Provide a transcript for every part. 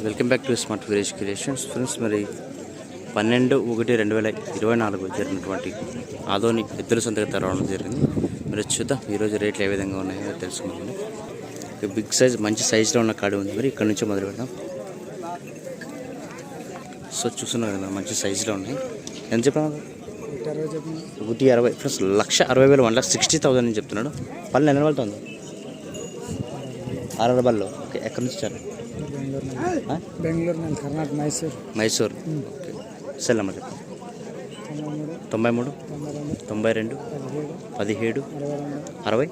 Welcome back to smart village creations friends. మరి 12/1/2024 జరిగినటువంటి ఆదోని ఎద్దుల సంతగా రావడం జరిగింది. మరి చూద్దాం ఈరోజు రేట్లు ఏ విధంగా ఉన్నాయో తెలుసుకుందాం. బిగ్ సైజ్ మంచి సైజులో ఉన్న కాడి ఉంది. మరి ఇక్కడ నుంచి మొదలు పెడదాం. సో చూస్తున్నారు కదా మంచి సైజులో ఉన్నాయి. ఎంత చెప్పాను? 160 ఫ్రెండ్స్. 1,60,000 1,60,000 అని చెప్తున్నాడు. పళ్ళు ఎన్ని పడుతుంది? 6 బళ్ళు. ఓకే, ఎక్కడి నుంచి వచ్చారు? Bengaluru, Karnataka, Mysore. Okay, cell number చెప్పండి. 93 92 17 60 62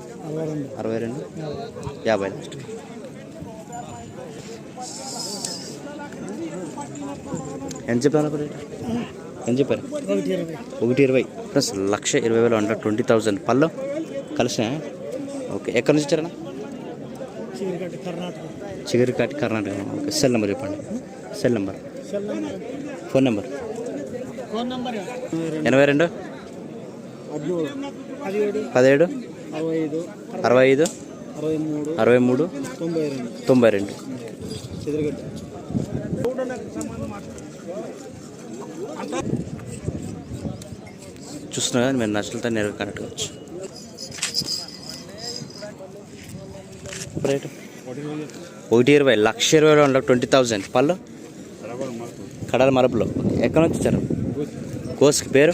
50. ఎంత చెప్పారు? ఎంత చెప్పారు? 120 ప్లస్ 1,20,000 20,000 పళ్ళు కలిసినా. ఓకే, ఎక్కడి నుంచి వచ్చారన్నా? చిగిరికాటి, కర్ణాటక. ఓకే, సెల్ నెంబర్ చెప్పండి. Cell number, phone number 82 17 65 63 92. చూస్తున్నా కానీ మీరు నచ్చలతో నేరుగా కనెక్ట్ కావచ్చు. రేటు 120 1,20,000 20,000 పళ్ళు కడాల మరపులో. ఎక్కడ నుంచి వచ్చారు? కోసుకి పేరు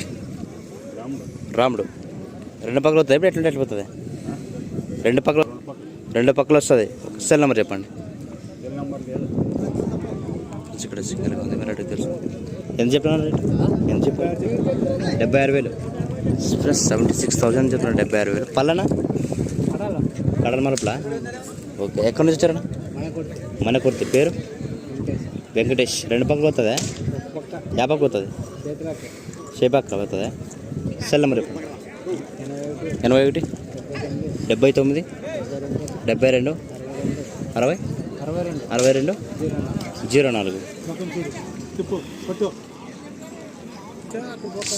రాముడు. రెండు పక్కలు వస్తుంది. ఎప్పుడు ఎట్లా వెళ్ళిపోతుంది? రెండు పక్కలు వస్తుంది. సెల్ నెంబర్ చెప్పండి. ఇక్కడ సింగల్ ఉంది, మీరు అడిగి తెలుసు. ఎంత చెప్పినా రేటు? ఎంత చెప్పారు? 76,000 ప్లస్ 76,000 చెప్పిన. 76,000 పళ్ళనా? కడల మరపులా. ఓకే, ఎక్కడి నుంచి వచ్చారన్నా? మనకుర్తి. పేరు వెంకటేష్. రెండు పక్కలు వస్తుందా? యా పక్క వస్తుంది? షేపాక్క వస్తుందా? సెల్ నెంబర్ చెప్పండి. 81 79 72 60 62 04.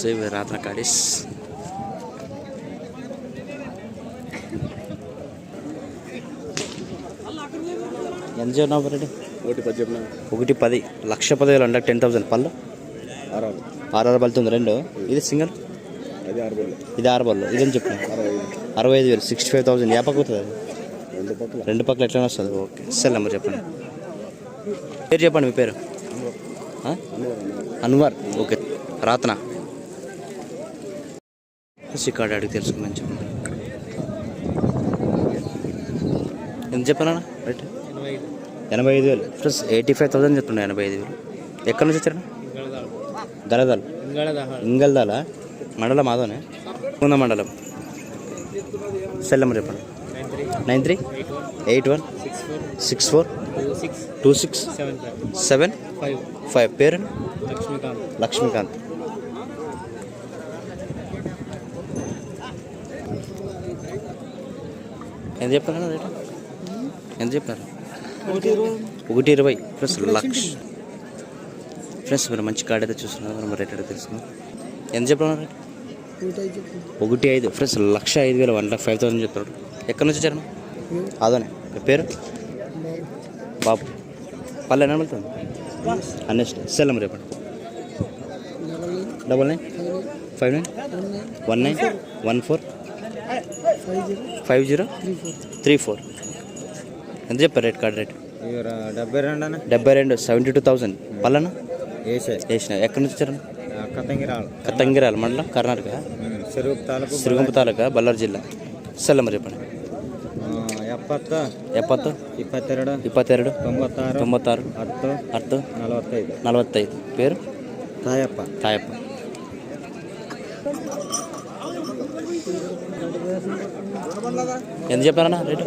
సేవ్ రాత్ర కాడీస్. ఎంత చెప్పినావు రెడీ? 110. 110 1,10,000 10,000 పళ్ళు 6 బలుతుంది. రెండు. ఇది సింగల్, ఇది 6 బళ్ళు. ఇదని చెప్పిన 65,000 65,000. ఏ పక్క అవుతుంది? రెండు పక్కల ఎట్లా వస్తుంది? ఓకే, సెల్ నెంబర్ చెప్పండి. పేరు చెప్పండి. మీ పేరు? అన్వర్. ఓకే, రాతన సిక్కాడు అడిగి తెలుసుకుందని చెప్పండి. ఎంత చెప్పానా రైట్? 85,000 ప్లస్ 85,000 చెప్తున్నా. 85,000. ఎక్కడి నుంచి వచ్చారా? గలదాల్. ఇంగల్దాల మండలం ఆదోనే ముంద మండలం. సెల్ నెంబర్ చెప్పండి. 93 81 64 26 75. పేరు లక్ష్మీకాంత్. ఎంత చెప్పారు రేటు? ఎంత చెప్పారు? 120 ప్లస్ 1,00,000 ఫ్రెండ్స్. మీరు మంచి కార్డ్ అయితే చూస్తున్నారు. మనం రేట్ అయితే తెలుసుకుందాం. ఎంత చెప్పారు రేట్? 1,5 ఫ్రెండ్స్. 1,05,000 1,05,000 చెప్తాడు. ఎక్కడి నుంచి వచ్చారు? అదోనే. పేరు బాబు. పల్లె ఎన్న వెళ్తుంది? అన్నెస్ట్. సెల్ నెంబర్ చెప్పండి. 99 59 19 14 50 34. ఎంత చెప్పారు రేట్? కార్డ్ రేట్ 72 72,000 పల్లెనా వేసిన. ఎక్కడి నుంచి వచ్చారు? కత్తంగిరాల మండలం, కర్ణాటక, సిరుగుంప తాలూకా, బళ్ళారి జిల్లా. సెల్ నెంబర్ చెప్పండి. 70 22 96 10 45. పేరు తాయప్ప. ఎంత చెప్పారన్నా రేటు?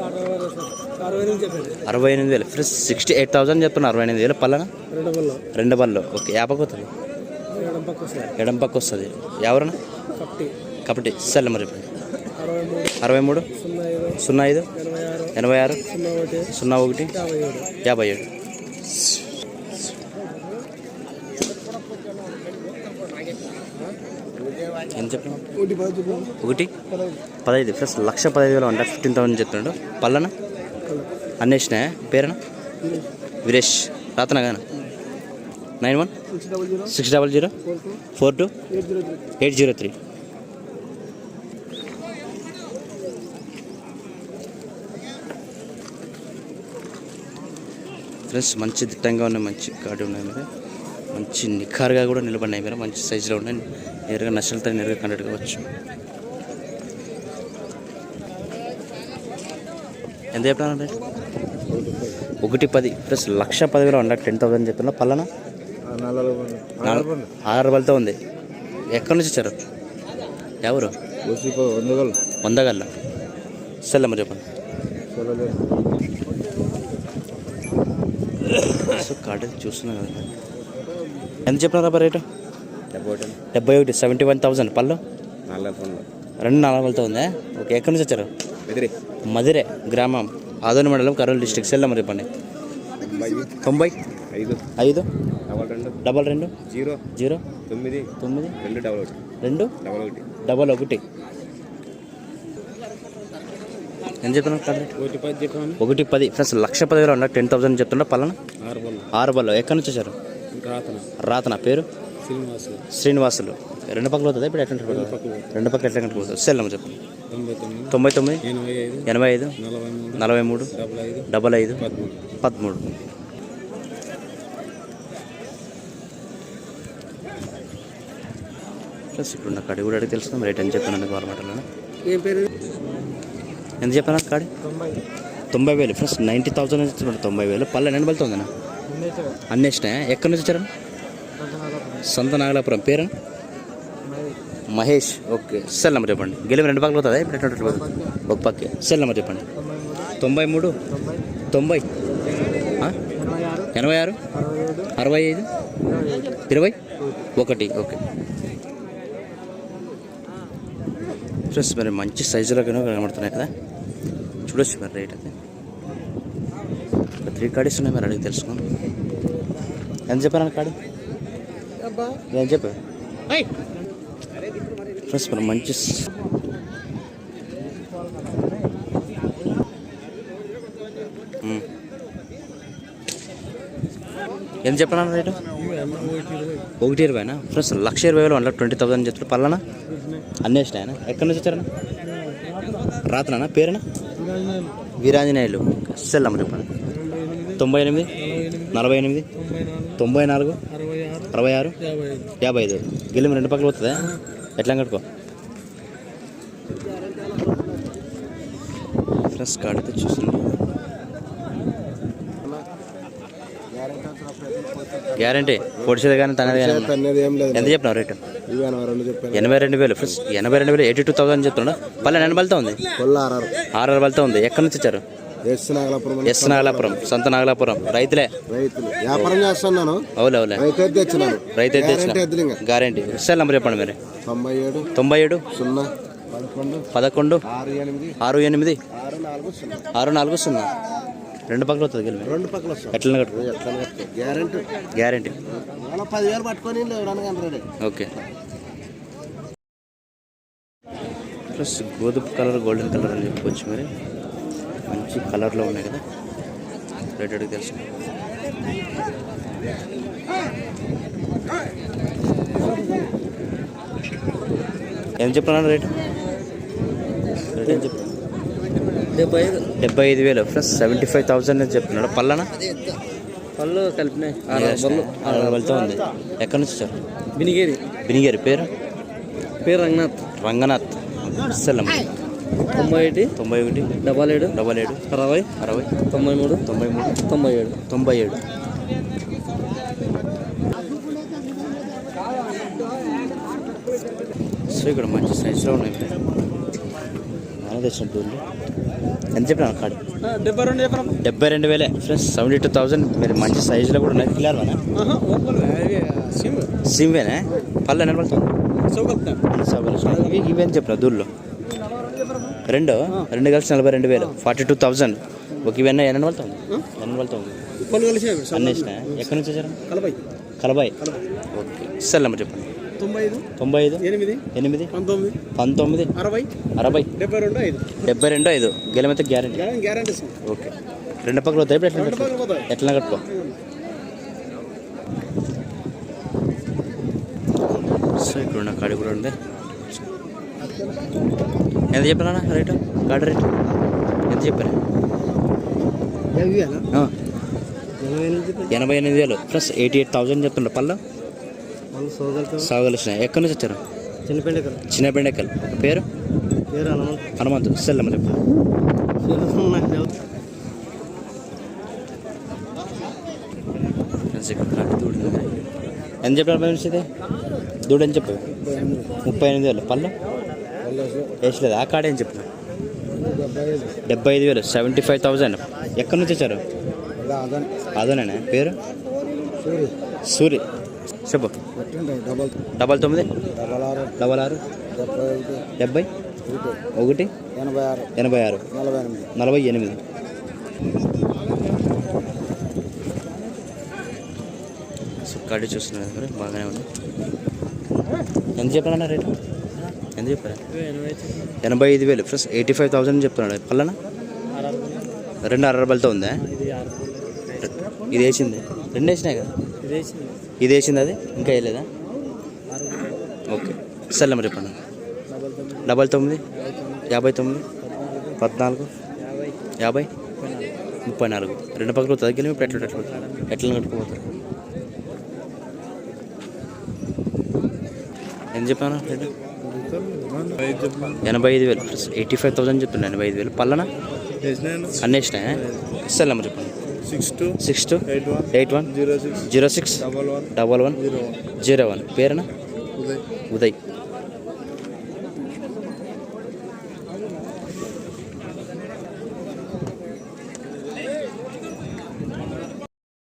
68,000 ఫ్రెండ్స్. 68,000 చెప్తున్నా. 68,000 పళ్ళనా? రెండు బళ్ళు. ఓకే, యా పక్క వస్తుంది? ఎడం పక్క వస్తుంది. ఎవరన్నా? కపటి. సెల్ నెంబర్ చెప్పండి. 63 05 86 01 57. ఎంత చెప్పిన? 1,15 ప్లస్ 1,15,000 15,000 చెప్తున్నాడు. పళ్ళనా? అన్వేషణ. పేరునా? వీరేష్. రాతనా గానా 91 600 42 803. ఫ్రెండ్స్ మంచి దిట్టంగా ఉన్నాయి, మంచి కాడి ఉన్నాయి మీరు, మంచి నిఖారుగా కూడా నిలబడినాయి మీరు, మంచి సైజులో ఉన్నాయి. నేరుగా నష్టలతో నేరుగా కండక్ట్ కావచ్చు. ఎంత చెప్పినా 110 ప్లస్ 1,10,000 అన్న 10,000 చెప్తున్నా. పల్లన 6 బలతో ఉంది. ఎక్కడి నుంచి వచ్చారు? ఎవరు? 100 గల్ల సెల్లమ్మ చెప్పండి. సో కార్డు చూస్తున్నా కదా. ఎంత చెప్పినారా రేటు? 71 71,000 పళ్ళు 2,40,000 ఉందా? ఓకే. ఎక్కడి నుంచి వచ్చారు? మదిరే గ్రామం, ఆదోని మండలం, కర్నూలు డిస్ట్రిక్ట్. సెల్లమ్మ చెప్పండి. 95 22 0 9 2 1 ఎంత చెప్తున్నా? 110 ప్లస్ 1,10,000 అన్న 10,000 చెప్తున్నా. పల్లన 6 బల్లో. ఎక్కడి నుంచి వచ్చారు? రాతన. పేరు? శ్రీనివాసులు. 2 పక్కలు అవుతుంది. ఇప్పుడు ఎట్లా 2 పక్కలు ఎట్లా కట్టుకోవచ్చు? సెల్లమ్మ చెప్పండి. 99 85 43 55 13. ప్లస్ ఇప్పుడు నా కాడి కూడా అడిగి తెలుసుకుందాం. రేట్ ఎంత చెప్తున్నాను గవర్నమెంట్లో. ఏం పేరు? ఎంత చెప్పాను కాడి? 90,000 ఫ్రెండ్స్. 90,000 చెప్తున్నాడు. 90,000 పల్లె. ఎన్ని బలతో ఉందన్న? అన్నీ ఇచ్చినాయా? ఎక్కడి నుంచి వచ్చారు? సంత నాగలాపురం. పేరు? మహేష్. ఓకే. సెల్ నెంబర్ చెప్పండి. గెలిమి 2 పక్కలు అవుతుందా? ఇప్పుడు ఎట్లా ఒక పక్కే. సెల్ నెంబర్ చెప్పండి. 93 90 86 65 21. ఓకే ఫ్రెండ్స్, మరి మంచి సైజులో కనబడుతున్నాయి కదా, చూడొచ్చు మరి రేట్ అయితే. 3 కాడీస్ ఉన్నాయి, మరి అడిగి తెలుసుకున్నాం. ఎంత చెప్పాను కాడి? ఏం చెప్పా ఫ్రెండ్స్? మరి మంచి ఎంత చెప్పాను రేటు? 120 ఫ్రెండ్స్. 1,20,000 1,20,000 చెప్తారు. పల్లనా అన్నీ వేసినాయన. ఎక్కడి నుంచి వచ్చారన్నా? రాత్రనా? పేరునా? వీరాంజనేయులు. సెల్ నెంబర్ చెప్పండి. 98 48 94 66 55. గెలిమి 2 పక్కలు అవుతుందా? ఎట్లా కట్టుకో ఫ్రెండ్స్. కాడితే చూస్తున్నాం. గ్యారంటీ పొడిచేది కానీ తనది కానీ. ఎంత చెప్పినావు రేటు? 82,000 ఫ్రెండ్స్. 82,000 82,000 చెప్తున్నా. పల్లె 2 బలతో ఉంది. 6 బలతో ఉంది. ఎక్కడి నుంచి వచ్చారు? ఎస్ నాగలాపురం. సంత నాగలాపురం. రైతులే. వ్యాపారం చేస్తున్నాను. అవులవులే. రైతు తెచ్చిన గ్యారంటీ. సెల్ నెంబర్ చెప్పండి మీరు. 97 0 11 68 640. 2 పక్కలు అవుతుంది. గెలిమి 2 పక్కలు ఎట్లా కట్టుకో గ్యారంటీ. 10,000 పట్టుకొని ఓకే. ప్లస్ గోధుమ కలర్ గోల్డెన్ కలర్ అని చెప్పుకోవచ్చు. మరి మంచి కలర్లో ఉన్నాయి కదా, రేట్ అడిగి తెలుసు. ఏం చెప్తున్నాను రేటు? రేట్ ఏం చెప్తాను? 75,000 ఫ్రెండ్స్. 75,000 అని చెప్తున్నాడు. పల్లనా? పళ్ళు కలిపినాయి. 6 బలతో ఉంది. ఎక్కడి నుంచి వచ్చారు? బినిగేరి. పేరు? రంగనాథ్. సెల్ 91 77 60 93 97. సో ఇక్కడ మంచి సైజులో ఉన్నాయి. మనం తెచ్చిన టూర్లు. ఎంత చెప్పినా కాదు? 72,000 ఫ్రెండ్స్. 72,000. మీరు మంచి సైజులో కూడా ఉన్నాయి. క్లియర్ సిమ్వేనా? పళ్ళు ఎన్ని పడుతుంది? ఇవేం చెప్పిన దూర్లో? 2 కలిసి 42,000 42,000. ఒక ఇవన్నీ ఎన్ని పడుతుంది? అన్నీ ఇచ్చినాయి. ఎక్కడి నుంచి వచ్చారు? కలబాయ్. ఓకే. సెల్ నెంబర్ చెప్పండి. 95 8 19 60 72 గెలమైతే గ్యారంటీ. ఓకే. 2 పక్కలు అవుతాయి. ఇప్పుడు ఎట్లా కట్టుకో? సో ఇక్కడ ఉన్న కాడి కూడా ఉంది. ఎంత చెప్పారా రేటు? కాడి రేటు ఎంత చెప్పారు? 88,000 ప్లస్ 88,000 చెప్తుండ్రు. పళ్ళు సాగలిసినాయి. ఎక్కడి నుంచి వచ్చారు? చిన్నపెండెక్కల్. పేరు హనుమంతు. సెల్లమ్మ చెప్పు. ఎంత చెప్పారు మనిషి? ఇది దూడ అని చెప్పు. 38,000. పళ్ళు వేసలేదు. ఆ కాడ ఏం చెప్పు? 75,000. 75,000. ఎక్కడి నుంచి వచ్చారు? అదేనా? పేరు సూరి. చెప్పు. 99 66 70 1 86 48. కడి చూస్తున్నారు కదా, బాగానే ఉంది. ఎంత చెప్పాలన్నా రేటు? ఎంత చెప్పారు? 85,000 ప్లస్ 85,000 చెప్తున్నాడు. పల్లన 2 అరబలతో ఉందా? ఇది వేసింది. 2 వేసినాయి కదా. ఇది వేసింది. అది ఇంకా వేయలేదా? ఓకే. సెల్లమ్మ చెప్పండి. 99 59 14 50 34. 2 పక్కలు తగ్గిన ఎట్లా కట్టుకుపోతారు? ఎంత చెప్పాను రేటు? 85,000 ప్లస్ 85,000 చెప్తున్నాను. 85,000. పల్లన అన్నీ వేసినాయా? సెల్లమ్మ చెప్పండి. 62 81 06 11 01. పేరునా? ఉదయ్.